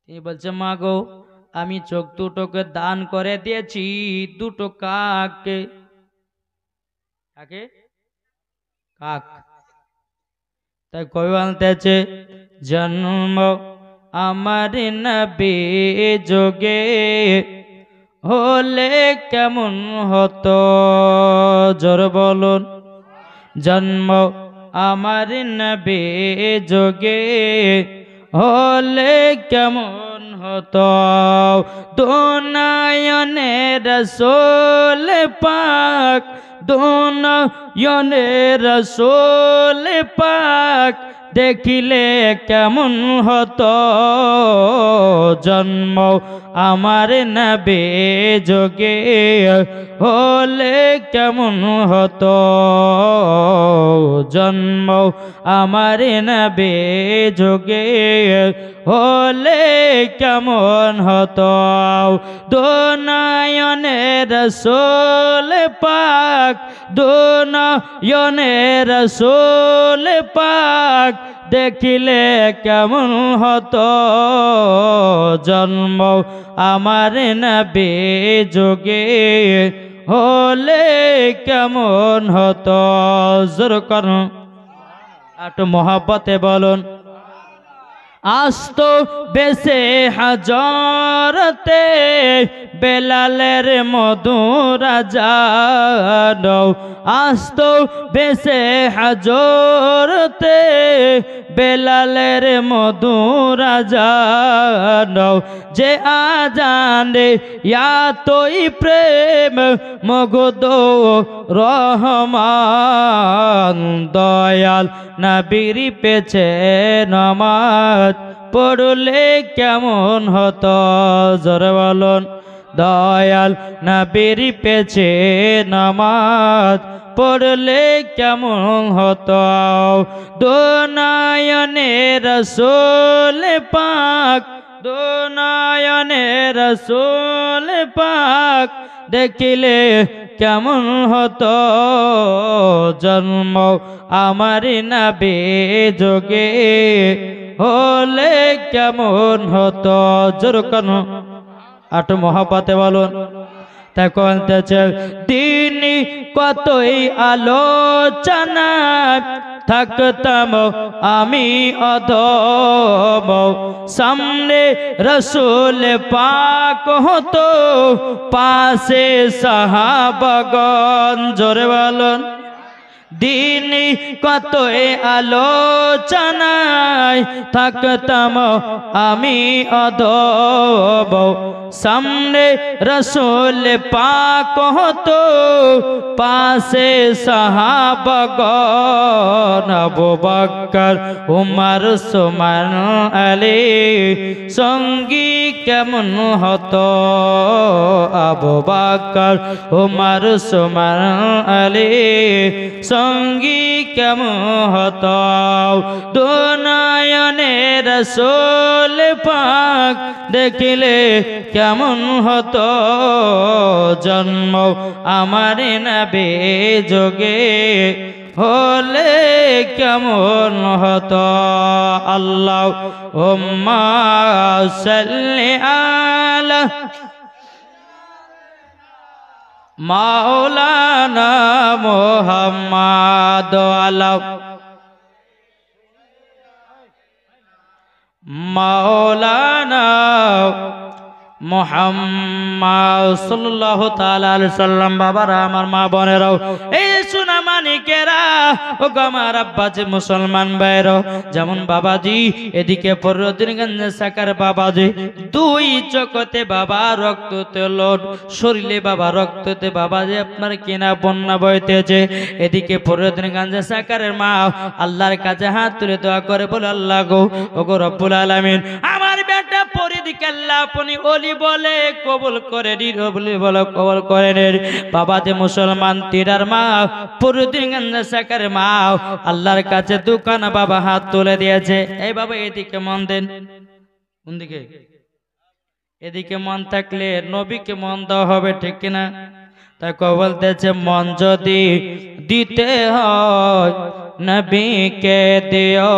তিনি বলছে মা গো আমি চোখ দুটোকে দান করে দিয়েছি দুটো কাককে। কাকে? কাক। তাই কবি বলতেছে জন্ম আমার নবী যোগে হলে কেমন হতো, জোর বলুন। জন্ম আমার নবী যোগে হলে কেমন হতো, দুনয়নে রসূল পাক, দুনয়নে রসূল পাক দেখিলে কেমন হতো, জন্ম আমার নবী যোগে হলে কেমন হতো, জন্ম আমার নবী যোগে হলে কেমন হতো, দুনয়নে রসূল পাক, দুনয়নে রসূল পাক দেখিলে কেমন হতো, জন্ম আমার নবী যোগে হলে কেমন হতো, জোর করুন একটু মহব্বতে বলুন। আস্তো বেশে হাজরতে বেলালের মধুর আজান, আস্তো বেশে হাজরতে বেলালের মধুর আজান, যে আজানে এতই প্রেম মগধ রহমান, দয়াল নবীর পেছে নামাজ পড়লে কেমন হতো, জোরে বলুন। দয়াল নবীর পেছে নামাজ পড়লে কেমন হতো, দুনয়নে রসূল পাক, দুনয়নে রসূল পাক দেখিলে কেমন হতো, জন্ম আমার নবী যোগে হলে কেমন হতো, জোর কানো আটো মহাপাতে বলুন। তাই বলতেছে দিন কতই আলোচনা থাকতাম আমি অধম, সামনে রসূল পাক হতো পাশে সাহাবাগণ, জোরে বলুন। দিন কতই আলোচনায় থাকতাম আমি অধম, সামনে রসূল পাক হতো পাশে সাহাবাগণ, আবু বকর উমর উসমান আলী সঙ্গী কেমন হতো, আবু বকর উমর উসমান আলী সঙ্গী কেমন হতো, দুনয়নে রসূল পাক দেখিলে কেমন হতো, জন্ম আমার নবী যোগে হলে কেমন হতো। আল্লাহুম্মা সাল্লি আলা মাওলানা মুহাম্মদ আলা মাওলানা মুহাম্মদ সাল্লাল্লাহু তাআলা আলাইহি সাল্লাম। বাবারা আমার মা বোনেরাও এই সোনা মানিকেরা ও আমার আব্বাজি মুসলমান ভাইরা, যেমন বাবাজি এদিকে ফররুদ্দিনগঞ্জ সাকার বাবাজি দুই চোখতে বাবা রক্ততে লোড, শরীরে বাবা রক্ততে বাবাজি আপনার কিনা বন্যা বইতেছে, এদিকে ফররুদ্দিনগঞ্জ সাকারের মা আল্লাহর কাছে হাত তুলে দোয়া করে বলে আল্লাহ গো ও গো রব্বুল আলামিন আমার বেটা ফরিদকে আল্লাহ আপনি ওলি বলে কবুল করে নিন, ওলি বলে কবুল করে নিন। বাবা যে মুসলমান তিরার মা ফররুদ্দিনগঞ্জ সাকারের মা আল্লাহর কাছে দোকান বাবা হাত তুলে দিয়েছে। এই বাবা এদিকে মন দেন, কোন দিকে? এদিকে মন থাকলে নবীকে মন দেওয়া হবে, ঠিক কিনা? তাই বলতেছে মন যদি দিতে হয় নবীকে দিও,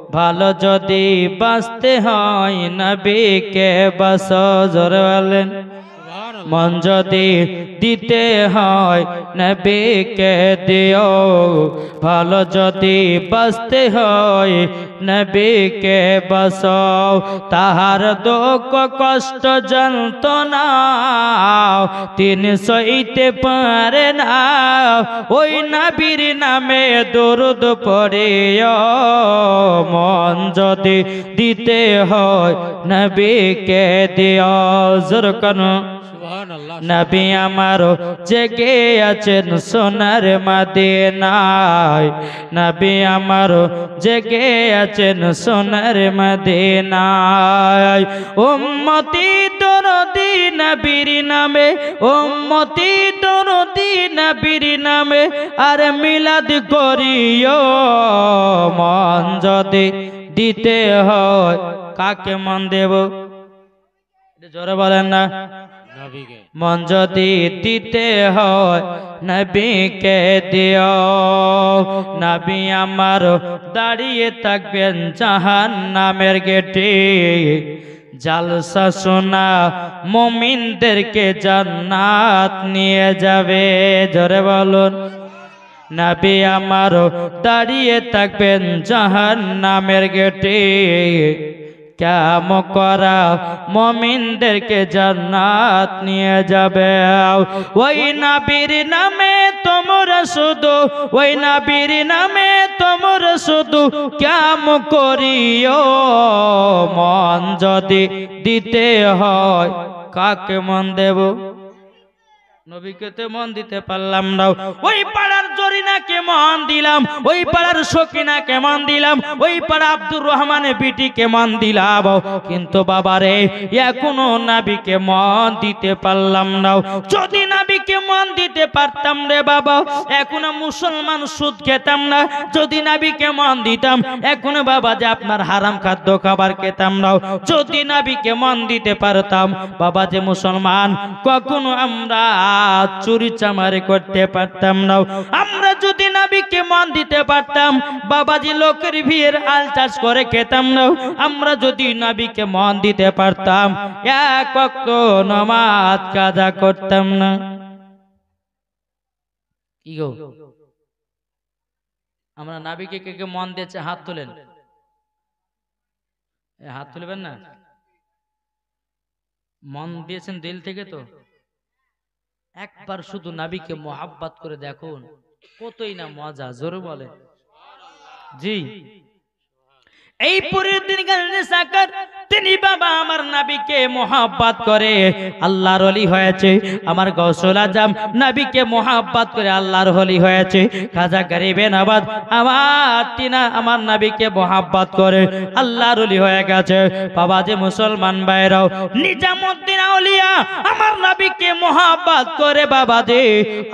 ভালো যদি বাঁচতে হয় নবীকে বাস জোরে বলেন মন যদি দিতে হয় নবীকে দিও ভালো যদি বাঁচতে হয় নবীকে বাসাও তাহার দুঃখ কষ্ট যন্ত্রণা তিনি সইতে পারে না ওই নবীর নামে দরুদ পড়িও মন যদি দিতে হয় নবীকে দিও জোরে কানো নবী আমার জেগে আছেন সোনার মদিনায় নবী আমার জেগে আছেন সোনার মদিনায় উম্মতি দরদি নবীর নামে উম্মতি দরদি নবীর নামে আর মিলাদ করিও মন যদি দিতে হয় কাকে মন দেব জোরে বলেন না মন যদি দিতে হয় নবীকে দিও নবী আমার দাঁড়িয়ে থাকবেন জাহান্নামের গেটে জালসা শোনা মুমিনদেরকে জান্নাত নিয়ে যাবে জোরে বলুন নবী আমার দাঁড়িয়ে থাকবেন জাহান্নামের গেটে কাম করা মুমিনদেরকে জান্নাত নিয়ে যাবে ওই নবীর নামে তোমরা শুধু ওই নবীর নামে তোমরা শুধু কাম করিও মন যদি দিতে হয় কাকে মন দেব নবীকে তো মন দিতে পারলাম না ওই পাড়ার জরিনাকে মন দিলাম ওই পাড়ার সকিনাকে মন দিলাম ওই পাড়া আব্দুর রহমানের বিটিকে মন দিলাম কিন্তু বাবারে এখনো নবীকে মন দিতে পারলাম না যদি নবীকে মন দিতে পারতাম রে বাবা এখনো মুসলমান সুদ খেতাম না যদি নবীকে মন দিতাম এখনো বাবা যে আপনার হারাম খাদ্য খাবার খেতাম না যদি নবীকে মন দিতে পারতাম বাবা যে মুসলমান কখনো আমরা চুরি চামারি করতে পারতাম না আমরা যদি নবীকে মন দিতে পারতাম বাবাজি লোকের ভিড় আল চাষ করে খেতাম না আমরা যদি নবীকে মন দিতে পারতাম এক ওয়াক্ত নামাজ কাজা করতাম না কি গো আমরা নবীকে কে কে মন দিয়েছে হাত তোলেন হাত তুলবেন না মন দিয়েছেন দিল থেকে তো একবার শুধু নবীকে মোহাব্বত করে দেখুন কতই না মজা জোরে বলে জি এই পরের দিন গানে সাকার তিনি বাবা আমার নবীকে মোহাব্বত করে আল্লাহর ওলি হয়েছে আমার গৌসুল আজম নবীকে মোহাব্বত করে আল্লাহর ওলি হয়েছে খাজা গরিবে নবাজ আমার তিনা আমার নবীকে মোহাব্বত করে আল্লাহর ওলি হয়ে গেছে বাবা যে মুসলমান ভাইরাও নিজামউদ্দিন আউলিয়া আমার নবীকে মোহাব্বত করে বাবা যে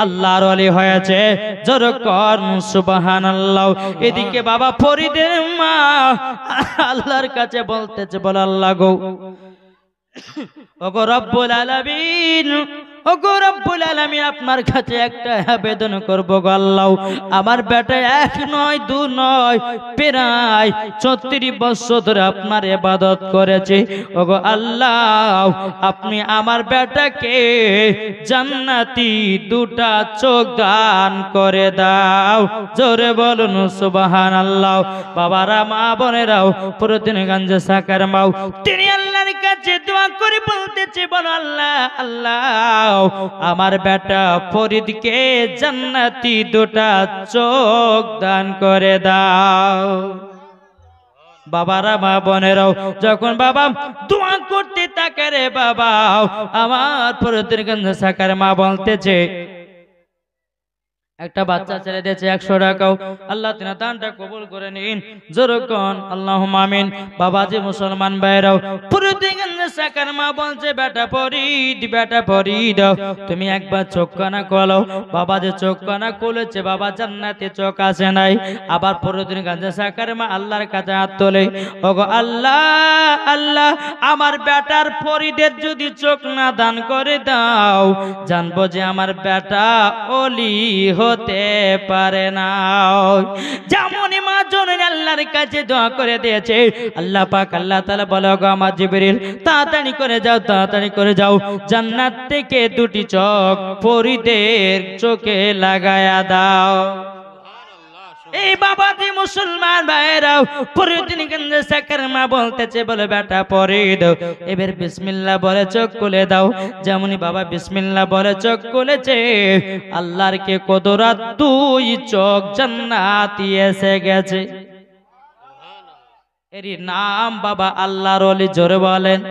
আল্লাহর ওলি হয়েছে জোরে কর সুবহানাল্লাহ এদিকে বাবা ফরিদের মা আল্লাহর কাছে বলতেছে বল আল্লাহ গো ওগো রব্বুল আলামিন ওগো রব্বুল আলামিন আপনার কাছে একটা আবেদন করব গো আল্লাহ আমার বেটা এক নয় দু নয় প্রায় 36 বছর ধরে আপনার ইবাদত করেছে ওগো আল্লাহ আপনি আমার বেটাকে জান্নাতি দুটা চোখ দান করে দাও জোরে বলুন সুবহানাল্লাহ বাবারা মা বোনেরাও প্রতিদিন গঞ্জে সাকার মাও তিনি আল্লাহর কাছে দোয়া করে বলতেছে বল আল্লাহ আল্লাহ আমার বেটা ফরিদকে জান্নাতি দুটা চোখ দান করে দাও বাবারা মা বোনেরাও যখন বাবা দোয়া করতে থাকে রে বাবা আমার প্রতিদিন সাকার মা বলতেছে একটা বাচ্চা ছেলে দিয়েছে 100 টাকাও আল্লাহ তিনা দানটা কবুল করে নিন জোরে কোন আল্লাহুম্মা আমিন বাবা যে মুসলমান ভাইরাও পুরো ফরিদগঞ্জের সাকার মা বলছে বেটা ফরিদ তুমি একবার চোখ কানা খোলো। বাবা যে চোখ কানা খুলেছে, বাবা জান্নাতে চোখ আসে নাই। আবার ফরিদগঞ্জের সাকার মা আল্লাহর কাছে হাত তোলে, ওগো আল্লাহ আল্লাহ, আমার বেটার ফরিদের যদি চোখ না দান করে দাও, জানবো যে আমার বেটা ওলি হতে পারে না। যেমনই মা জননী আল্লাহর কাছে দোয়া করে দিয়েছে, আল্লাহ পাক আল্লাহ তাআলা বলে, ওগো আমার জিবরিল তাড়াতাড়ি করে যাও, জান্নাত থেকে দুটি চোখ ফরিদের চোখে লাগায়া দাও। এই বাবাজি মুসলমান ভাইরাও, ফরিদগঞ্জের সাকার মা বলতেছে, বলে বেটা ফরিদ এবার বিসমিল্লাহ বলে চোখ খুলে দাও। যেমনই বাবা বিসমিল্লাহ বলে চোখ খুলেছে, আল্লাহর কে কুদরত, দুই চোখ জান্নাতে এসে গেছে। এরই নাম বাবা আল্লাহর ওলি, জোরে বলেন।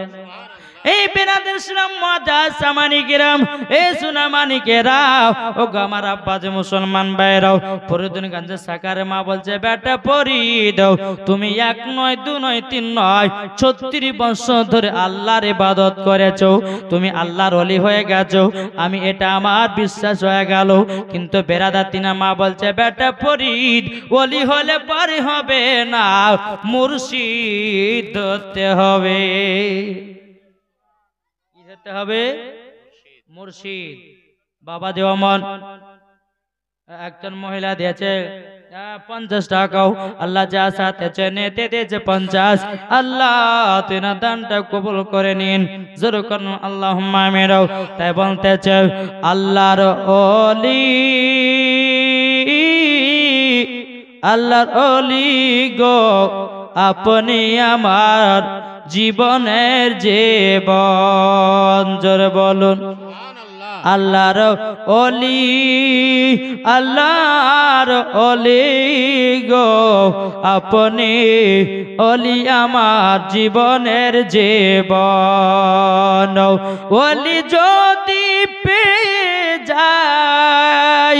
এই বেনাদের ইসলাম মুআজ্জাজ সামানিকেরাম, এই সুনামানিকেরাও, ও গো আমার আব্বা যে মুসলমান ভাইরাও, ফরিদগঞ্জের সাকার মা বলছে, বেটা ফরিদ তুমি এক নয় দু নয় তিন নয় 36 বছর ধরে আল্লাহর ইবাদত করেছো, তুমি আল্লাহর ওলি হয়ে গেছো, আমি এটা আমার বিশ্বাস হয়ে গেল। কিন্তু বেরাদাতিনা মা বলছে, বেটা ফরিদ ওলি হলে পরে হবে না, মুর্শিদ হতে হবে। হবে মুর্শিদ। বাবা দেওয়ামন একজন মহিলা দিয়েছে 50 টাকাও, আল্লাহ যা সাথে চেনেতে দিয়েছে 50। আল্লাহ তিনা দানটা কবুল করে নিন, জোর করুন আল্লাহুম্মা আমিন। তাই বলতেছে, আল্লাহর ওলি গো আপনি আমার জীবনের জীবন, জোরে বলুন আল্লাহর ওলি গো আপনি ওলি আমার জীবনের জীবন। ওলি যদি পেয়ে যাই,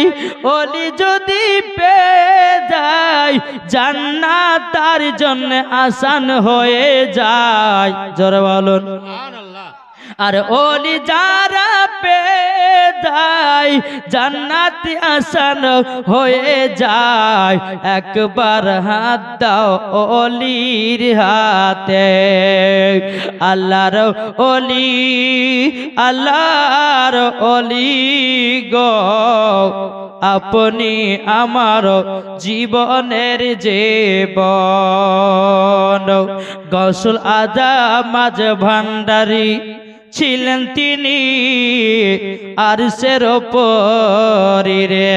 ওলি যদি পেয়ে যাই, জান্নাত তার জন্য আসান হয়ে যায়, জোরে বলুন। আর ওলি যারা পেয়ে যায়, জান্নাত আসান হয়ে যায়। একবার হাত দাও ওলির হাতে, আল্লাহর ওলি গো আপনি আমার জীবনের জীবন। গৌসুল আজম মাঝ ভান্ডারী ছিলেন তিনি আরশের ওপরে রে,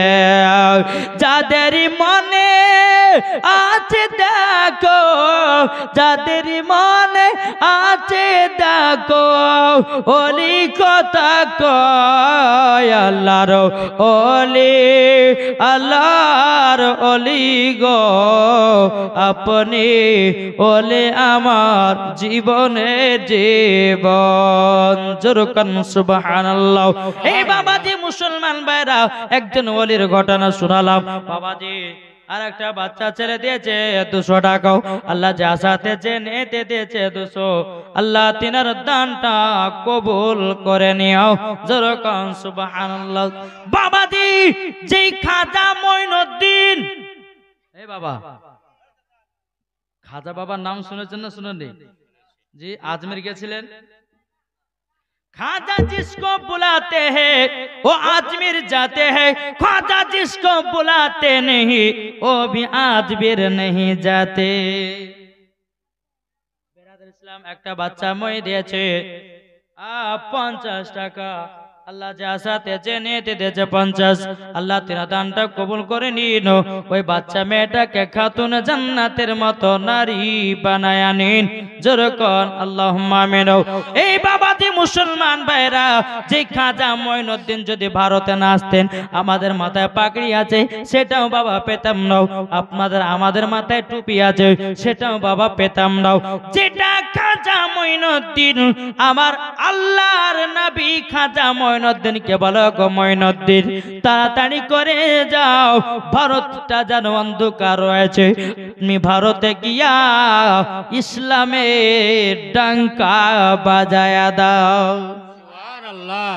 যাদের মনে আছে দেখো, যাদের মনে আছে দেখো, ওলি কথা কয় আল্লাহর ওলি গো আপনি ওলি আমার জীবনের জীবন, জোরকান সুবহানাল্লাহ। এই বাবাজি মুসলমান ভাইরা, একজন ওলির ঘটনা শোনালাম। বাবাজি আর একটা বাচ্চা ছেলে দিয়েছে 200 টাকাও, আল্লাহ যা সাথে চেনেতে দিয়েছে 200। আল্লাহ তিনার দানটা কবুল করে নিও, জোরকান সুবহানাল্লাহ। বাবাজি যেই খাজা মঈনুদ্দিন, এই বাবা খাজা বাবার নাম শুনেছেন না শুনেননি? জি আজমির গেছিলেন। खाजा जिसको बुलाते हैं वो आजमीर जाते हैं, ख्वाजा जिसको बुलाते नहीं वो भी आजमीर नहीं जाते। बेरादर इस्लाम একটা বাচ্চা মই দিয়েছে 50 টাকা, আল্লাহ যা সাথে চেনেতে দিয়েছে 50। আল্লাহ তিনা দানটা কবুল করে নিন, ওই বাচ্চা মেয়েটাকে খাতুন জান্নাতের মতো নারী বানায়া নিন, যেরকম আল্লাহুম্মা আমিন। এই বাবাজি মুসলমান ভাইরা, যে খাজা মঈনুদ্দিন যদি ভারতে না আসতেন, আমাদের মাথায় পাগড়ি আছে সেটাও বাবা পেতাম না, আপনাদের আমাদের মাথায় টুপি আছে সেটাও বাবা পেতাম না। যেটা খাজা মঈনুদ্দিন আমার আল্লাহর নবী খাজা মঈনুদ্দিনকে বলো, গো মঈনুদ্দিন তাড়াতাড়ি করে যাও, ভারতটা যেন অন্ধকার রয়েছে, তুমি ভারতে গিয়া ইসলামের ডাঙ্কা বাজায়া দাও। সুবহানাল্লাহ।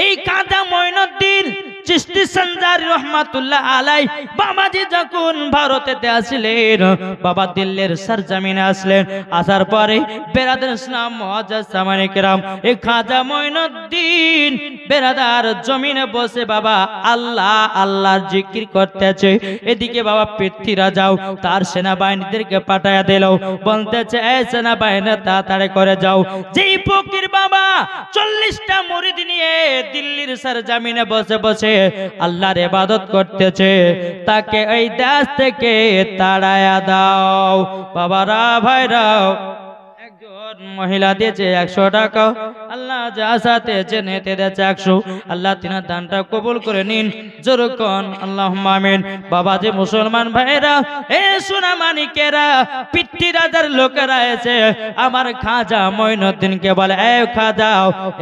এই খাজা মঈনুদ্দিন চিশতি সঞ্জারি রহমাতুল্লাহ আলাই বাবাজি যখন ভারতেতে আসলেন, বাবা দিল্লির সরজমিনে আসলেন, আসার পরে বেরাদার ইসলাম মুআজ্জাজ সামানে কেরাম এই খাজা মঈনুদ্দিন বেরাদার জমিনে বসে বাবা আল্লাহ আল্লাহর জিকির করতেছে। এদিকে বাবা পৃথ্বীরাজাও তার সেনাবাহিনীদেরকে পাঠায়া দিল, বলতেছে এই সেনাবাহিনী তাড়াতাড়ি করে যাও। যেই ফকির বাবা 40টা মুরিদ নিয়ে দিল্লির সরজমিনে বসে বসে আল্লাহর ইবাদত করতেছে, তাকে এই দেশ থেকে তাড়ায়া দাও। বাবারা ভাইরাও, একজন মহিলা দিয়েছে 100 টাকা, আল্লাহ যা সাথে জেনেতে দিয়েছে 100। আল্লাহ তিনার দানটা কবুল করে নিন, যেরকম আল্লাহুম্মা আমিন। বাবা যে মুসলমান ভাইরা, এ সোনা মানিকেরা, পৃথ্বীরাজার লোকেরা এসে আমার খাজা মঈনুদ্দিনকে বলে, এ খাজা,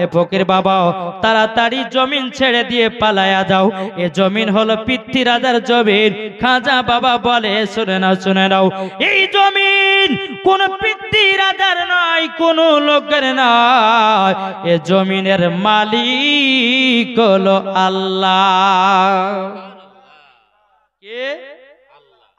এ ফকির বাবা, তাড়াতাড়ি জমিন ছেড়ে দিয়ে পালায়া যাও। এ জমিন হলো পৃথ্বীরাজার জমিন। খাজা বাবা বলে, শুনে নাও শুনে নাও, এই জমিন কোন পৃথ্বীরাজার নয়, কোন লোকের নয়, এ জমিনের মালিক হলো আল্লাহ। কে?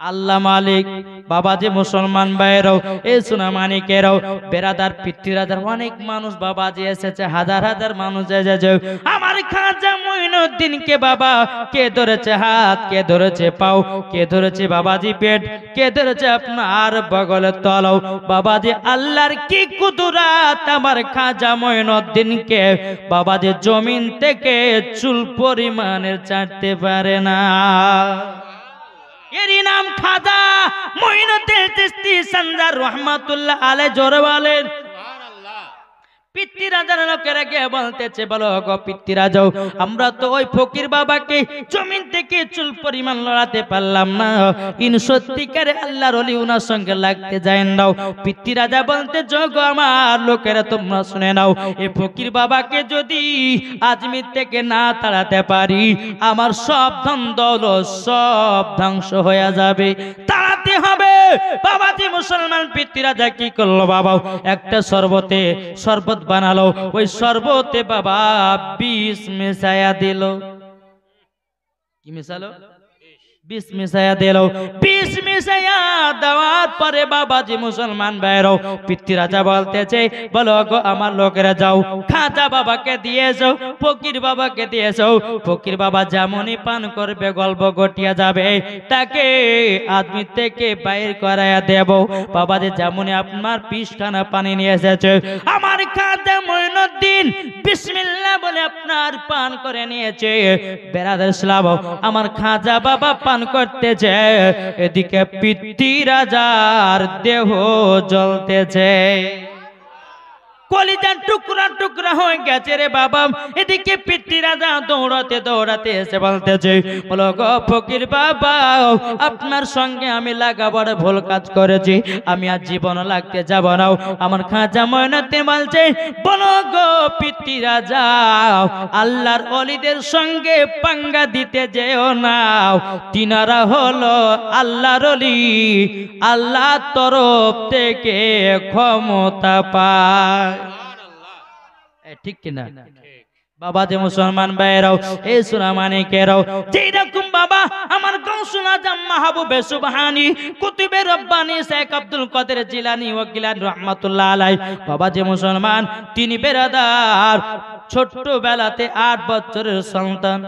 আল্লাহ মালিক। বাবা যে মুসলমান ভাইরাও, এই সোনা মানিকেরাও, বেরাদার পৃথ্বীরাজার অনেক মানুষ বাবা যে এসেছে, হাজার হাজার মানুষ এসেছে। আমার খাজা মঈনুদ্দিনকে বাবা কে ধরেছে হাত, কে ধরেছে পাও, কে ধরেছে বাবাজি পেট, কে ধরেছে আপনার বগলের তলাও। বাবাজি আল্লাহর কি কুদরত, আমার খাজা মঈনুদ্দিনকে বাবাজি জমিন থেকে চুল পরিমাণের ছাড়তে পারে না। এরই নাম খাজা মঈনুদ্দিন চিশতি সঞ্জার রহমাতুল্লাহ আলাইহি। জোরে বলেন সুবহানাল্লাহ। পৃথ্বীরাজার লোকেরা গিয়ে বলতেছে, বলো গো পৃথ্বীরাজাও, আমরা তো ওই ফকির বাবাকে জমিন থেকে চুল পরিমাণ লড়াতে পারলাম না, ইন সত্যিকারে আল্লাহর ওলি উনার সঙ্গে লাগতে যায় নাও। পৃথ্বীরাজা বলতে, যোগো আমার লোকেরা তোমরা শুনে নাও, এই ফকির বাবাকে যদি আজমির থেকে না তাড়াতে পারি, আমার সব ধন দৌলত সব ধ্বংস হয়ে যাবে, তাড়াতে হবে। বাবাজি মুসলমান পৃথ্বীরাজা কি করলো বাবা, একটা শরবত বানালো, ওই শরবতে বাবা বিষ মিশায়া দিল। কি মিশালো? বিষ মিশায়া দিল। বিষ মিশায়া দেওয়ার পরে বাবাজি মুসলমান ভাইরাও, পৃথ্বীরাজা বলতেছে, বলো গো আমার লোকেরা যাও, খাজা বাবাকে দিয়ে যাও, ফকির বাবাকে দিয়ে যাও। ফকির বাবা যেমনই পান করবে গল্প গটিয়া যাবে, তাকে আদমি থেকে বাইর করাইয়া দেব। বাবাজি যেমনই আপনার পিসখানা পানি নিয়ে এসেছে, আমার খাজা মঈনুদ্দিন বিসমিল্লাহ বলে আপনার পান করে নিয়েছে। বেরাদার ইসলাম, আমার খাজা বাবা পান করতেছে, এদিকে পৃথ্বীরাজার দেহ জ্বলতেছে, কলিজার টুকরা টুকরা হয়ে গেছে রে বাবা। এদিকে পৃথ্বীরাজা দৌড়াতে দৌড়াতে এসে বলতেছে, বলো গো ফকির বাবা, আপনার সঙ্গে আমি লাগাবার ভুল কাজ করেছি, আমি আর জীবন লাগতে যাব না। আমার খাজা মঈনুদ্দিন বলছে, বলো গো পৃথ্বীরাজা, আল্লাহর ওলিদের সঙ্গে পাঙ্গা দিতে যেও না, তিনারা হলো আল্লাহর ওলি, আল্লাহর তরফ থেকে ক্ষমতা পায়। ঠিক কিনা? বাবা যে মুসলমান ভাইরাও, এই সোনা মানিকেরাও, যেই রকম বাবা আমার গাউসুল আজম মাহবুবে সুবহানী কুতুবে রব্বানী শেখ আব্দুল কাদের জিলানী ও গিলানী রহমাতুল্লাহ আলাইহি, বাবা যে মুসলমান, তিনি বেরাদার ছোট্টবেলাতে 8 বছরের সন্তান,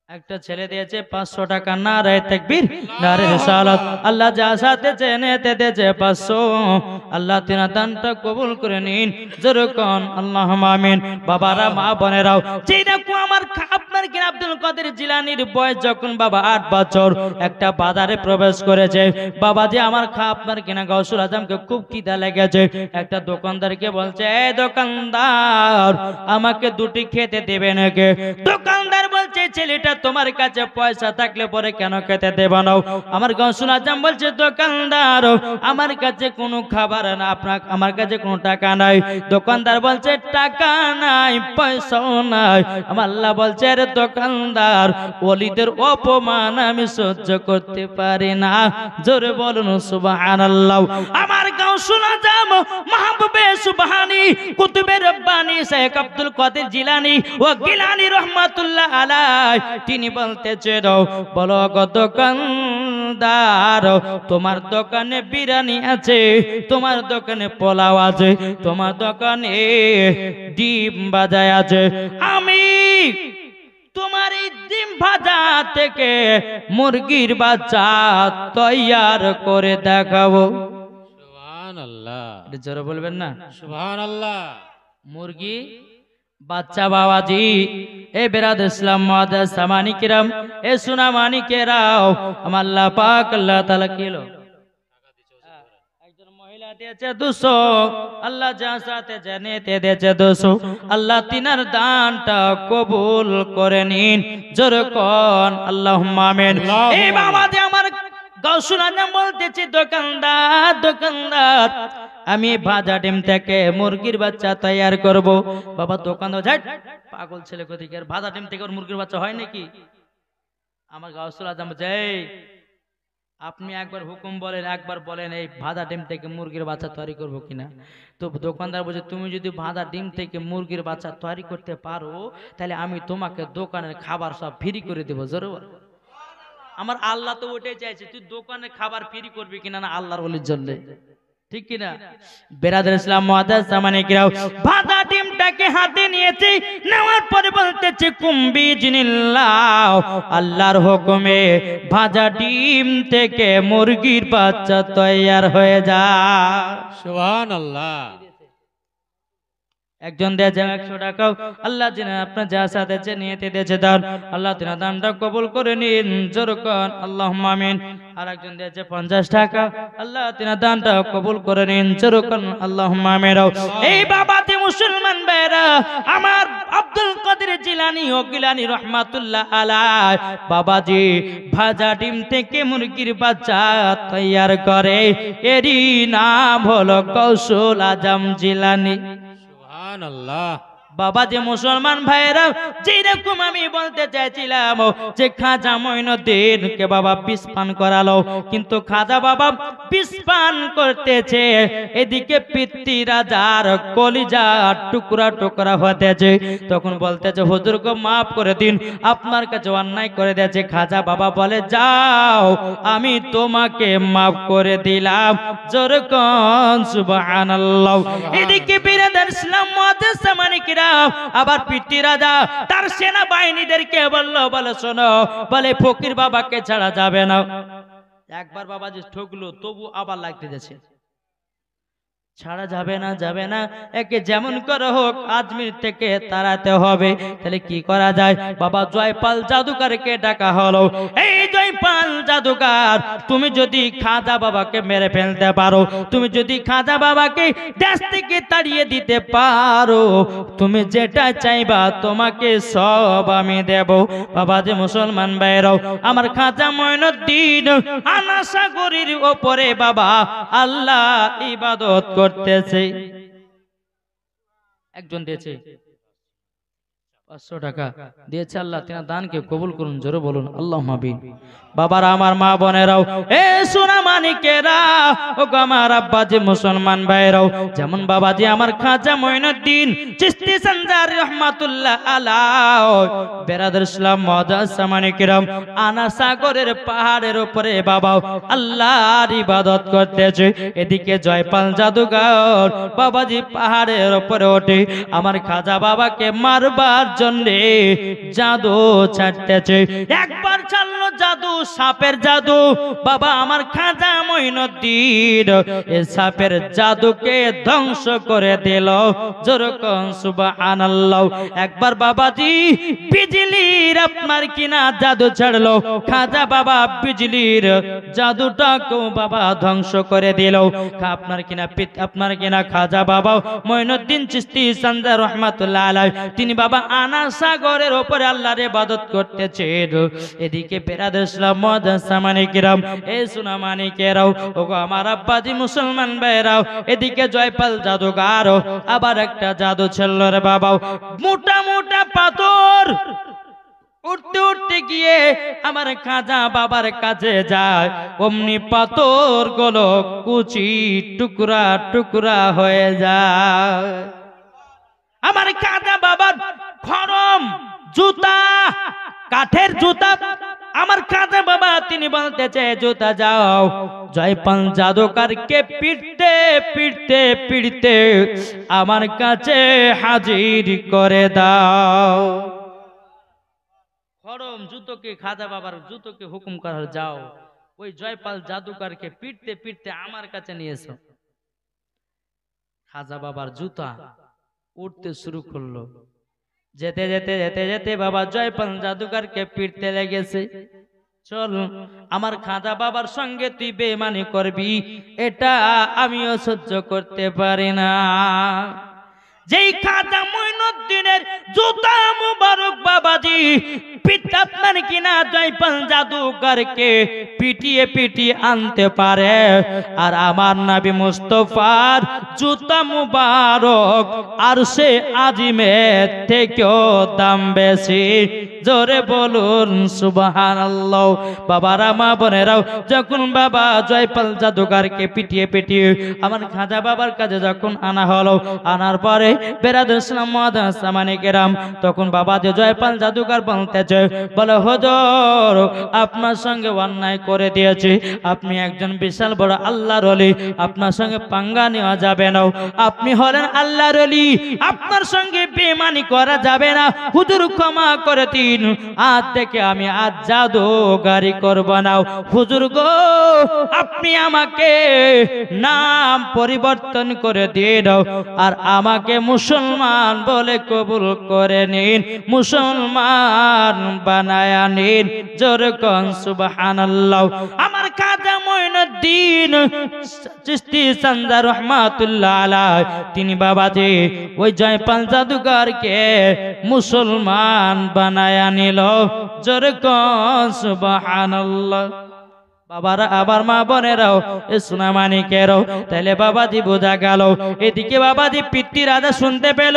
একটা ছেলে দিয়েছে 500 টাকা। নারে তাকবীর, নারে রিসালাত। আল্লাহ যা সাথে জেনেতে দিয়েছে 500, আল্লাহ তিনা দানটা কবুল করে নিন, যেরকম আল্লাহুম্মা আমিন। বাবারা মা বোনেরাও, যেই দেখো আমার আপনার কি আব্দুল কাদের জিলানীর বয়স যখন বাবা 8 বছর, একটা বাজারে প্রবেশ করেছে। বাবা যে আমার আপনার কিনা গাউসুল আজমকে খুব খিদা লেগেছে, একটা দোকানদারকে বলছে, এই দোকানদার আমাকে 2টি খেতে দেবে নাকি? দোকানদার বলছে, বলছে ছেলেটা তোমার কাছে পয়সা থাকলে পরে কেন খেতে দেব না? আমার গাউসুল আজম বলছে দোকানদার আমার কাছে কোনো খাবার না, আমার কাছে কোনো টাকা নাই। দোকানদার বলছে টাকা নাই, পয়সাও নাই। আমার আল্লাহ বলছে রে দোকানদার, ওলিদের অপমান আমি সহ্য করতে পারি না। জোরে বলুন সুবহানাল্লাহ। আমার গাউসুল আজম মাহবুবে সুবহানী কুতুবে রব্বানী শেখ আব্দুল কাদের জিলানী ও গিলানী রহমাতুল্লাহ আলাইহি তিনি বলতেছে বলো গো দোকানদার, তোমার দোকানে বিরিয়ানি আছে, তোমার দোকানে পোলাও আছে, তোমার দোকানে ডিম ভাজা আছে, আমি তোমার এই ডিম ভাজা থেকে মুরগির বাচ্চা তৈয়ার করে দেখাবো। সুবহানাল্লাহ। এটা জোরে বলবেন না? সুবহানাল্লাহ। মুরগি বাচ্চা বাবাজি, এ বেরাদ ইসলাম মুআদ্দাস সামানি কিরাম, এ সুনা মানিকেরাও, আমার আল্লাহ পাক আল্লাহ তাআলা কিলো একজন মহিলা দিয়েছে 200, আল্লাহ যা সাথে জানেতে দিয়েছে 200, আল্লাহ তিনার দানটা কবুল করে নিন। জোরে কোন আল্লাহুম্মা আমিন। এই বাবাজি আমার গাউসুল আজম বলতেছি দোকানদার, দোকানদার আমি ভাজা ডিম থেকে মুরগির বাচ্চা তৈয়ার করব। বাবা দোকানদার যাই পাগল ছেলে কোথেকে, ভাজা ডিম থেকে ওর মুরগির বাচ্চা হয় নাকি? আমার গাউসুল আজম যাই আপনি একবার হুকুম বলেন, একবার বলেন এই ভাজা ডিম থেকে মুরগির বাচ্চা তৈরি করব কিনা? তো দোকানদার বলছে তুমি যদি ভাজা ডিম থেকে মুরগির বাচ্চা তৈরি করতে পারো তাহলে আমি তোমাকে দোকানের খাবার সব ফ্রি করে দেবো। জোরে আমার আল্লাহ তো ওটাই চাইছে, তুই দোকানে খাবার ফ্রি করবি কিনা না আল্লাহর ওলির জন্য, ঠিক কিনা? বেরাদার ইসলাম মুআদ্দাস সামানে কিরাও, ভাজা ডিমটাকে হাতে নিয়েছে, নেওয়ার পরে বলতেছে কুম্বি জিনিল্লাহ, আল্লাহর হুকুমে ভাজা ডিম থেকে মুরগির বাচ্চা তৈয়ার হয়ে যায়। সুবহানাল্লাহ। একজন দিয়েছে 100 টাকা, আল্লাহ যিনি আপনার যা সাথে নিয়েতে দিয়েছে দান, আল্লাহ তিনি দানটা কবুল করে নিন। জোরে কোন আল্লাহুম্মা আমিন। আর একজন দিয়েছে 50 টাকা, আল্লাহ তিনি দানটা কবুল করে নিন। জোরে কোন আল্লাহুম্মা আমিন। এই বাবাতে মুসলমান ভাইরা, আমার আব্দুল কাদের জিলানী ও গিলানী রহমাতুল্লাহ আলাইহি বাবাজি ভাজা ডিম থেকে মুরগির বাচ্চা তৈয়ার করে, এরই নাম হলো গাউসুল আজম জিলানী। সুবহানাল্লাহ। বাবা যে মুসলমান ভাইরা, যেরকম আমি বলতে চাইছিলাম যে খাজা মঈনুদ্দিন কে বাবা বিষ পান করালো, কিন্তু খাজা বাবা বিষ পান করতেছে, এদিকে পিতৃ রাজার কলিজা টুকরা টুকরা হতেছে। তখন বলতেছে হুজুর গো মাফ করে দিন, আপনার কাছে অন্যায় করে দিয়েছে। খাজা বাবা বলে যাও আমি তোমাকে মাফ করে দিলাম। জোরে কোন সুবহানাল্লাহ। এদিকে বিরাদার ইসলাম মুআদ্দাস সামানি কিরাম, আবার পিতৃ রাজা তার সেনা বাহিনীদেরকে বলে শোনো, বলে ফকির বাবাকে ছাড়া যাবে না। একবার বাবাজি ঠকলো, তবু আবার লাগতে যাচ্ছে, ছাড়া যাবে না, যাবে না, একে যেমন করে হোক আজমির থেকে তাড়াতে হবে। তাহলে কি করা যায়? বাবা জয়পাল জাদুকরকে ডাকা হলো। এই জয়পাল জাদুকর, তুমি যদি খাজা বাবাকে মেরে ফেলতে পারো, তুমি যদি খাজা বাবাকে দেশ থেকে তাড়িয়ে দিতে পারো, তুমি যেটা চাইবা তোমাকে সব আমি দেব। বাবা যে মুসলমান ভাইরাও, আমার খাজা মঈনুদ্দিন আনাসাগরের ওপরে বাবা আল্লাহ ইবাদত করতেছে। একজন দিয়েছে 500 টাকা দিয়েছে, আল্লাহ তিনা দানকে কবুল করুন। জোরে বলুন আল্লাহুম্মা আমিন। বাবারা আমার মা বোনেরাও, এ সোনা মানিকেরা, ও আমার আব্বা যে মুসলমান ভাইরাও, যেমন বাবাজি আমার খাজা মঈনুদ্দিন চিশতি সঞ্জারি রহমাতুল্লাহ আলাইহি বেরাদার ইসলাম মুআদ্দাস সামানি কিরাম আনাসাগরের পাহাড়ের উপরে বাবা আল্লাহর ইবাদত করতেছে। এদিকে জয়পাল জাদুকর বাবাজি পাহাড়ের উপরে ওঠে, আমার খাজা বাবাকে মারবার জন্য জাদু ছাড়তেছে। একবার ছাড়লো জাদু, সাপের জাদু। বাবা আমার খাজা মঈনুদ্দিন এই সাপের জাদুকে ধ্বংস করে দিল। যেরকম সুবহানাল্লাহ। একবার বাবাজি বিজলির আপনার কিনা জাদু ছাড়লো, খাজা বাবা বিজলির জাদুটাকেও বাবা ধ্বংস করে দিল। আপনার কিনা খাজা বাবা মঈনুদ্দিন চিশতি সান্দার রহমাতুল্লাহ আলাইহি তিনি বাবা আনা সাগরের উপরে আল্লাহর ইবাদত করতেছেন। এদিকে বেরাদর ইসলাম মুআজ্জামানে কিরাম, এই সুনামানি কেরাও, ওগো আমার আব্বাজি মুসলমান ভাইরাও, এদিকে জয়পাল জাদুগার আবার একটা জাদু ছিল রে বাবা। মোটা মোটা পাথর উঠতে উঠতে গিয়ে আমার খাজা বাবার কাছে যায়, অমনি পাথর গুলো কুচি টুকরা টুকরা হয়ে যায়। আমার খাজা বাবার খরম জুতা, কাঠের জুতা, আমার খাজা বাবা তিনি বলতেছে জুতা যাও জয়পাল জাদুকরকে পিটতে পিটতে পিটতে আমার কাছে হাজির করে দাও। খরম জুতোকে, খাজা বাবার জুতোকে হুকুম করার যাও ওই জয়পাল জাদুকরকে পিটতে পিটতে আমার কাছে নিয়ে এসো। খাজা বাবার জুতা উঠতে শুরু করলো, যেতে যেতে যেতে যেতে বাবা জয়পাল জাদুকরকে পিটতে লেগেছে। চল আমার খাজা বাবার সঙ্গে তুই বেঈমানি করবি, এটা আমিও সহ্য করতে পারি না। যেই খাজা মঈনুদ্দিনের জুতা মুবারক বাবাজি আপনার কিনা জয়পাল জাদুকরকে পিটিয়ে পিটিয়ে আনতে পারে, আর আমার নবী মুস্তাফার জুতা মুবারক আরশে আজিমের থেকেও দাম বেশি। জোরে বলুন সুবহানাল্লাহ। বাবারা মা বোনেরাও, যখন বাবা জয়পাল জাদুকরকে পিটিয়ে পিটিয়ে আমার খাজা বাবার কাছে যখন আনা হলো, আনার পরে বেরাদর ইসলাম মুআজ্জামানে কিরাম তখন বাবা যে জয়পাল জাদুকর বলতেছে, বলে হুজুর আপনার সঙ্গে অন্যায় করে দিয়েছি, আপনি একজন বিশাল বড় আল্লাহর ওলি, আপনার সঙ্গে পাঙ্গা নেওয়া যাবে না, আপনি হলেন আল্লাহর ওলি, আপনার সঙ্গে বেঈমানি করা যাবে না, হুজুর ক্ষমা করে দিন, আজ থেকে আমি আজ জাদুগারি করব না। হুজুর গো আপনি আমাকে নাম পরিবর্তন করে দিন আর আমাকে মুসলমান বলে কবুল করে নিন, মুসলমান বানায় নিন। যেরকম সুবহানাল্লাহ। আমার খাজা মঈনুদ্দিন চিশতি সান্দার রহমাতুল্লাহ আলাইহি তিনি বাবাজি ওই জয়পাল জাদুকরকে মুসলমান বানায় নিল। যেরকম সুবহানাল্লাহ। বাবারা আবার মা বোনেরাও এ সোনামানিকেরাও, তাহলে বাবাজি বোঝা গেল। এদিকে বাবাজি পিতৃ রাজা শুনতে পেল,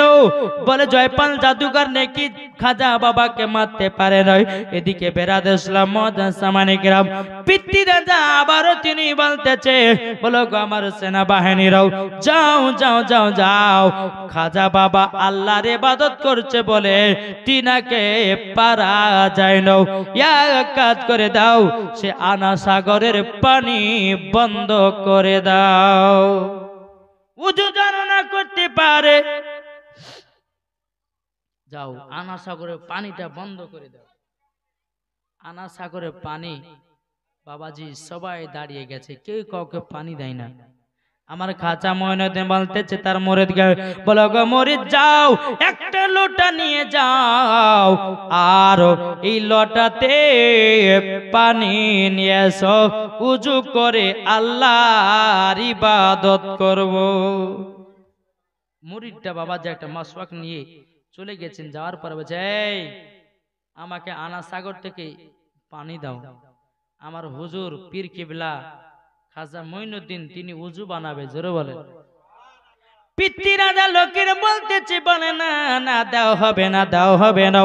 বলে জয়পাল জাদুকর নাকি খাজা বাবাকে মারতে পারে নয়। এদিকে বেরাদর ইসলাম মুআজ্জামানিকেরাম পিতৃ রাজা আবারও তিনি বলতেছে, বলো গো আমার সেনাবাহিনীরাও যাও যাও যাও যাও, খাজা বাবা আল্লাহর ইবাদত করছে বলে তিনাকে পারা যায় না, এক কাজ করে দাও, সে আনা সাগরের পানি বন্ধ করে দাও। উযু যেন না করতে পারে, যাও আনা সাগরের পানিটা বন্ধ করে দাও। আনা সাগরের পানি বাবাজি সবাই দাঁড়িয়ে গেছে, কেউ কাউকে পানি দেয় না। আমার খাজা মঈনুদ্দিন বলতেছে তার মুরিদকে, বলো গো মুরিদ যাও একটা লোটা নিয়ে যাও, আর এই লোটাতে পানি নিয়ে এসো, উযু করে আল্লাহর ইবাদত করব। মুরিদটা বাবা যে একটা মাসওয়াক নিয়ে চলে গেছেন, যাওয়ার পরে বলছে এই আমাকে আনা সাগর থেকে পানি দাও, আমার হুজুর পীর কিবলা খাজা মঈনুদ্দিন তিনি উযু বানাবে। জোরে বলে। পিতৃ রাজা লোকের বলতেছে, বলে না না দাও হবে না, দাও হবে না।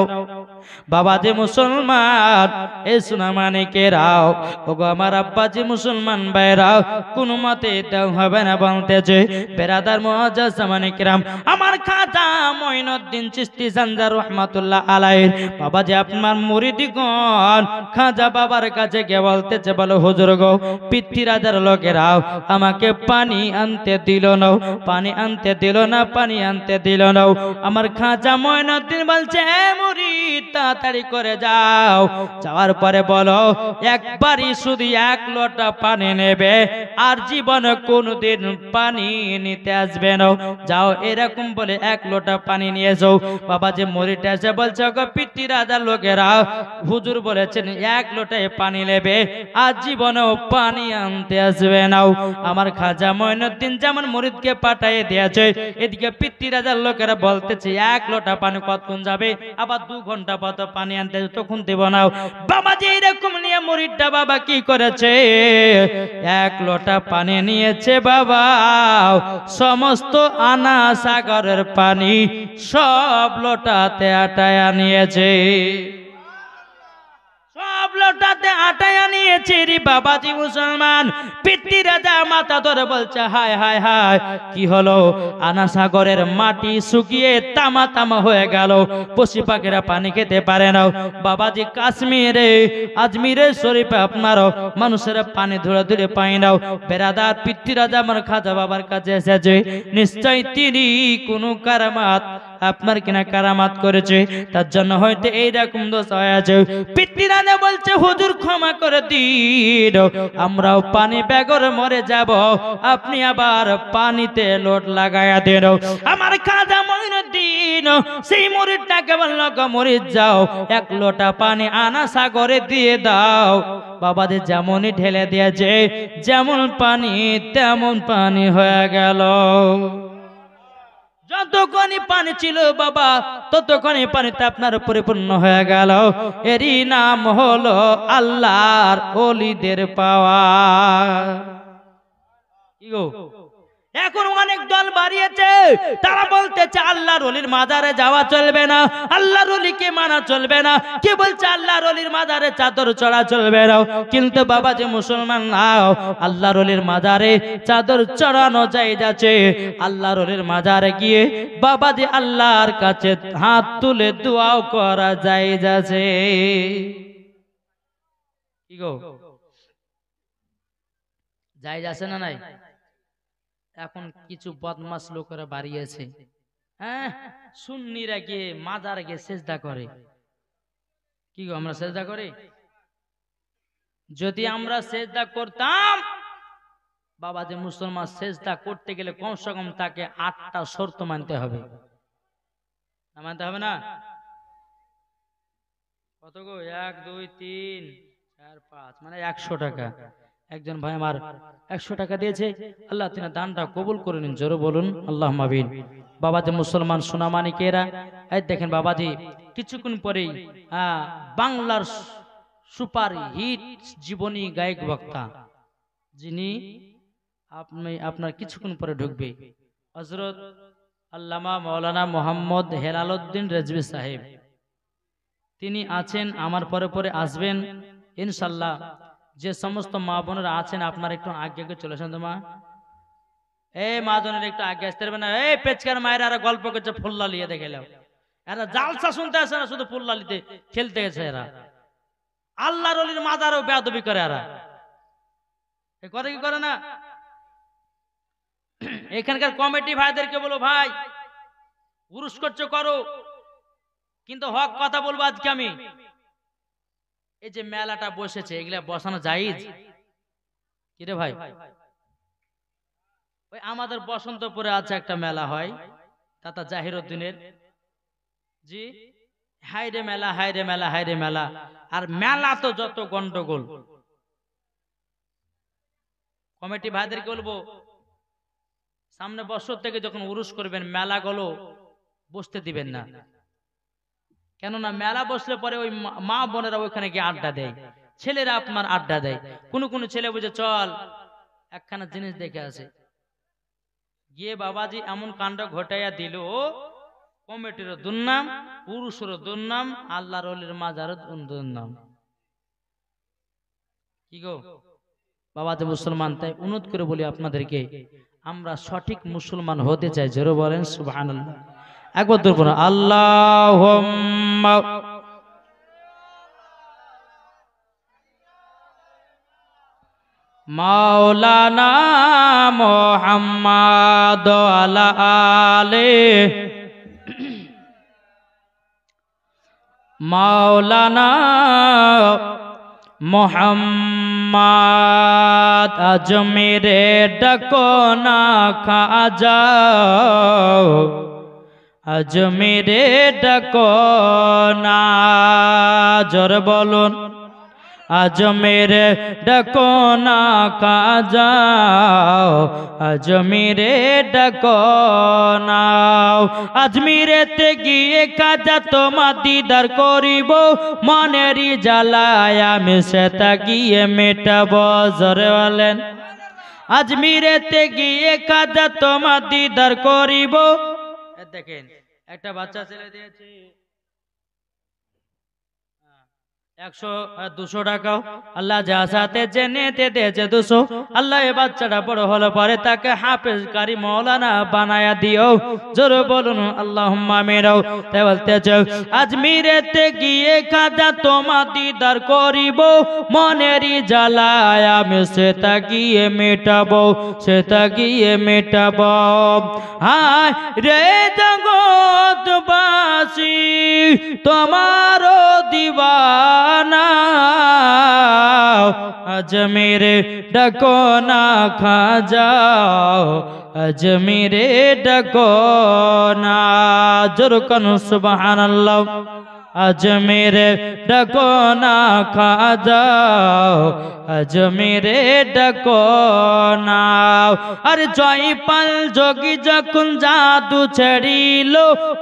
বাবাজি মুসলমান এ সোনামানিকেরাও, ওগো আমার আব্বাজি মুসলমান ভাইরাও, কোন মতে দাও হবে না বলতেছে। বেরাদার মুআজ্জামানিকেরাম আমার খাজা মঈনুদ্দিন চিশতি সান্দার রহমাতুল্লাহ আলাইহি বাবাজি আপনার মুরিদগণ খাজা বাবার কাছে গিয়ে বলতেছে, বলো হুজুর গো পিতৃ রাজার লোকেরাও আমাকে পানি আনতে দিল না, পানি আনতে দিল না, পানি আনতে দিল না। আমার খাজা মঈনুদ্দিন বলছে, এ মুরিদ তাড়াতাড়ি করে যাও, যাওয়ার পরে বলো একবারই শুধু 1 লোটা পানি নেবে, আর জীবনে কোনোদিন পানি নিতে আসবে না। যাও এরকম বলে 1 লোটা পানি নিয়ে যাও। বাবা যে মরিটা এসে বলছে গো পিতৃ রাজার লোকেরা, হুজুর বলেছেন 1 লোটায় পানি নেবে, আর জীবনেও পানি আনতে আসবে না। আমার খাজা মঈনুদ্দিন যেমন মুরিদকে পাঠিয়ে দিয়েছে, এদিকে পিতৃ রাজার লোকেরা বলতেছে 1 লোটা পানি কতক্ষণ যাবে, আবার 2 ঘন্টা পর পানি আনতে তখন দেব না। বাবা যে এরকম নিয়ে মুরিদটা বাবা কি করেছে, 1 লোটা পানি নিয়েছে বাবা, সমস্ত আনা সাগরের পানি সব লোটাতে আটায়া নিয়েছে, সব লোটাতে আটায়া নিয়েছে রে বাবাজি মুসলমান। পিতৃ রাজা মাথা ধরে বলছে হায় হায় হায়, কি হলো? আনা সাগরের মাটি শুকিয়ে তামা তামা হয়ে গেল, পশু পাখিরা পানি খেতে পারে না। বাবাজি কাশ্মীরে আজমিরে শরীফে আপনারও মানুষের পানি ধরে ধরে পাই নাও। বেরাদার পিতৃ রাজা আমার খাজা বাবার কাছে এসেছে, নিশ্চয় তিনি কোনো কারামাত আপনার কিনা কারামাত করেছে, তার জন্য হয়তো এইরকম দোষ হয়েছে। পিতৃ রাজা বলছে হুজুর ক্ষমা করে দিন, আমরাও পানি বেগর মরে যাব, আপনি আবার পানিতে লোট লাগায়া দেন। আমার খাজা মঈনুদ্দিন সেই মুরিদটাকে বলল গো মুরিদ যাও 1 লোটা পানি আনা সাগরে দিয়ে দাও। বাবাদের যেমনই ঢেলে দিয়েছে, যেমন পানি তেমন পানি হয়ে গেল। যতক্ষণই পানি ছিল বাবা, ততক্ষণই পানিতে আপনার পরিপূর্ণ হয়ে গেল। এরই নাম হলো আল্লাহর ওলিদের পাওয়া। কি গো, এখন অনেক দল বাড়িয়েছে, তারা বলতেছে আল্লাহর ওলির মাজারে যাওয়া চলবে না, আল্লাহর ওলিকে মানা চলবে না। কে বলছে আল্লাহর ওলির মাজারে চাদর চড়া চলবে না? কিন্তু বাবা যে মুসলমান নাও, আল্লাহর ওলির মাজারে চাদর চড়ানো জায়েজ আছে। আল্লাহর ওলির মাজারে গিয়ে বাবা যে আল্লাহর কাছে হাত তুলে দোয়াও করা জায়েজ আছে। কি গো, জায়েজ আছে না নাই? এখন কিছু বদমাস লোকেরা বাড়িয়েছে, হ্যাঁ সুন্নিরা গিয়ে মাজার গিয়ে সেজদা করে। কি গো, আমরা সেজদা করি? যদি আমরা সেজদা করতাম, বাবা যে মুসলমান সেজদা করতে গেলে কমসে কম তাকে 8টা শর্ত মানতে হবে, মানতে হবে না? কত গো? 1 2 3 4 5 মানে 100 টাকা। একজন ভাই আমার 100 টাকা দিয়েছে, আল্লাহ তিনি দানটা কবুল করে নিন, জোরে বলুন আল্লাহুম্মা আমিন। বাবাজি মুসলমান সোনামানিকেরা, এই দেখেন বাবাজি কিছুক্ষণ পরেই বাংলার সুপার হিট জীবনী গায়ক বক্তা, যিনি আপনার কিছুক্ষণ পরে ঢুকবে, হযরত আল্লামা মাওলানা মোহাম্মদ হেলালউদ্দিন রেজভী সাহেব। তিনি আছেন, আমার পরে পরে আসবেন ইনশাআল্লাহ। যে সমস্ত মা বোনেরা আছেন আপনারা একটু আগে আগে চলে আসেন। তোমা এই মা বোনেরা একটু আগে আসতে পারবে না? এই পেচকার মায়েরা আর গল্প করছে ফুল্লা লিয়ে দেখে গেল, এরা জালসা শুনতে আসে না, শুধু ফুল্লা লিতে খেলতে গেছে। এরা আল্লাহর ওলির মাজারও বেয়াদবি করে, এরা করে কি করে না? এখানকার কমিটি ভাইদেরকে বলো ভাই উরুস করছো করো, কিন্তু হক কথা বলবো আজকে আমি। এই যে মেলাটা বসেছে, এগুলা বসানো জায়েজ কি রে ভাই? ওই আমাদের বসন্তপুরে আছে একটা মেলা হয়, দাদা জাহিরউদ্দিনের, জি হাইরে মেলা হাইরে মেলা হাইরে মেলা। আর মেলা তো যত গন্ডগোল। কমিটি ভাইদেরকে বলবো সামনে বছর থেকে যখন উরুস করবেন মেলাগুলো বসতে দিবেন না, কেননা মেলা বসলে পরে ওই মা বোনেরা ওইখানে গিয়ে আড্ডা দেয়, ছেলেরা আপনার আড্ডা দেয়। কোন কোন ছেলে বুঝে চল একখানা জিনিস দেখে আসে, গিয়ে বাবাজি এমন কাণ্ড ঘটাইয়া দিল, কমিটির দুর্নাম, পুরুষের দুর্নাম, আল্লাহর ওলির মাজারের দুর্নাম। কি গো বাবাজি মুসলমান, তাই অনুরোধ করে বলি আপনাদেরকে, আমরা সঠিক মুসলমান হতে চাই, জোরে বলেন সুবহানাল্লাহ। একবার দূর বলুন আল্লাহুম্মা। মাওলানা মুহাম্মদ আলা আলে মাওলানা মোহাম্মদ আজমিরে ডাকো না খাজা আজমিরে ডাকো না জোর বলুন আজমিরে ডাকো না খাজা আজমিরে ডাকো না আজমিরেতে গিয়ে খাজা তোমার দিদার করিব মনেরই জ্বালায় আমি সেটা গিয়ে মেটাবো জোরে বলেন আজমিরেতে গিয়ে খাজা তোমার দিদার করিব দেখেন একটা বাচ্চা ছেলে দিয়েছে 100-200 টাকাও আল্লাহ যা সাথে জেনেতে দিয়েছে 200 আল্লাহ এই বাচ্চাটা বড় হলো পরে তাকে হাফেজ কারি মাওলানা বানায়া দিও জোর বলুন আল্লাহুম্মা আমিন তাই বলতেছে আজমিরেতে গিয়ে খাজা তোমার দিদার করিব মনেরই জ্বালায় আমি সেটা গিয়ে মেটাবো হায় রে জগৎবাসী তোমারও দিবানা আজমিরে ডাকো না খাজা আজমিরে ডাকো না জোর করুন সুবহানাল্লাহ আজমিরে ডাকো না খাজা আজমিরে ডাকো না আর জয়পাল যোগী যখন জাদু ছেড়িল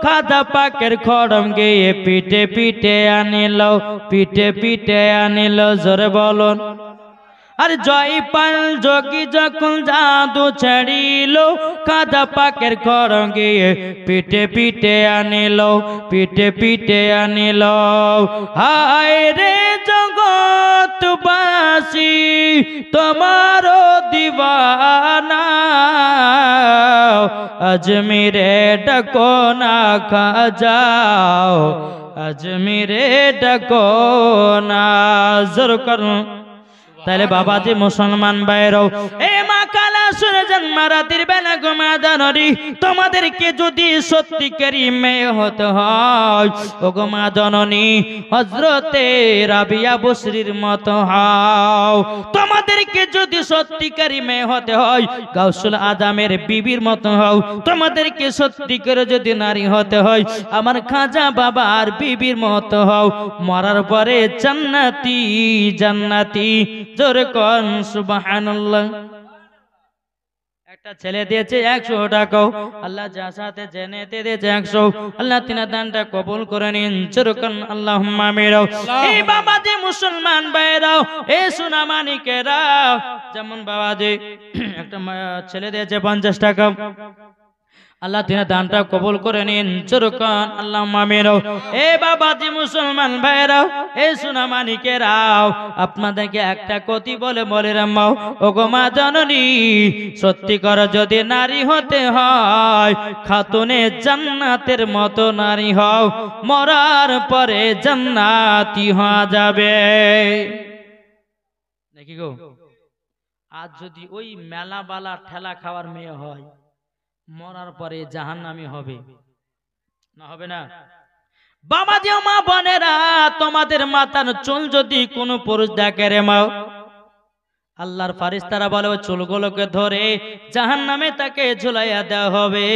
খাজা পাকের খড়ম গিয়ে পিঠে পিঠে আনিল জোরে বলুন আর জয়পাল যোগী যখন জাদু ছেড়িল খাজা পাকের খড়ম গিয়ে পিঠে আনিল হায় রে জগৎবাসী তোমারও দিবানা আজমিরে ডাকো না খাজা আজমিরে ডাকো না জোর করুন তাহলে বাবাজি মুসলমান ভাইরাও এ মা কালা শুনে যান মারাতির বেলা গোমা জানরি তোমাদেরকে যদি সত্যিকারী মেয়ে হতে হয় ও গোমা জননী হযরতে রাবিয়া বসরির মতো হও তোমাদেরকে যদি সত্যিকারী মেয়ে হতে হয় গাউসুল আজমের বিবির মতো হও তোমাদেরকে সত্যিকার যদি নারী হতে হয় আমার খাজা বাবার বিবির মতো হও মরার পরে জান্নাতি জোরে কোন সুবহানাল্লাহ একটা ছেলে দিয়েছে 100 টাকা আল্লাহ যা সাথে জেনেতে দিয়েছে 100 আল্লাহ তিনার দানটা কবুল করে নিন জোরে কোন আল্লাহুম্মা আমিন এই বাবাজি মুসলমান ভাইরাও এ সোনা মানিকেরা যেমন বাবাজি একটা ছেলে দিয়েছে 50 টাকা আল্লাহ তিনার দানটা কবুল করে নিন জোরে কোন আল্লাহুম্মা আমিন এ বাবাজি মুসলমান ভাইরাও এ সোনা মানিকেরাও আপনাদেরকে একটা কথা বলে রাম্মাও ওগো মা জননী সত্যি করে যদি নারী হতে হয় খাতুনে জান্নাতের মতো নারী হও মরার পরে জান্নাতি হওয়া যাবে নাকি গো আজ যদি ওই মেলা বালা ঠেলা খাওয়ার মেয়ে হয় মরার পরে জাহান্নামী হবে না হবে না বাবাজি মা বোনেরা তোমাদের মাথার চুল যদি কোনো পুরুষ দেখে রে মা আল্লাহর ফারিস্তারা বলে ওই চুলগুলোকে ধরে জাহান্নামে তাকে ঝুলাইয়া দেওয়া হবে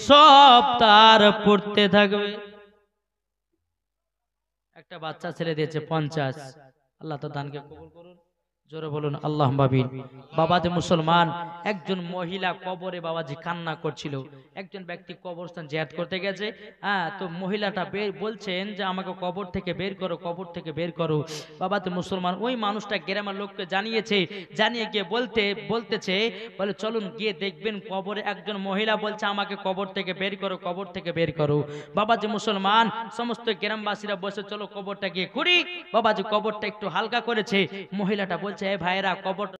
সব তার পড়তে থাকবে একটা বাচ্চা ছেলে দিয়েছে 50 আল্লাহ তো দানকে কবুল করুন জোরে বলুন আল্লাহুম্মা আমিন বাবাজি মুসলমান একজন মহিলা কবরে বাবাজি কান্না করছিল একজন ব্যক্তি কবরস্থান জিয়ারত করতে গেছে তো মহিলাটা বলছেন যে আমাকে কবর থেকে বের করো বাবাজি মুসলমান ওই মানুষটা গ্রামের লোককে জানিয়ে গিয়ে বলতেছে বলে চলুন গিয়ে দেখবেন কবরে একজন মহিলা বলছে আমাকে কবর থেকে বের করো বাবাজি মুসলমান সমস্ত গ্রামবাসীরা বসে চলো কবরটা গিয়ে খুঁড়ি বাবাজি কবরটা একটু হালকা করেছে মহিলাটা বলছে এ ভাইরা কবর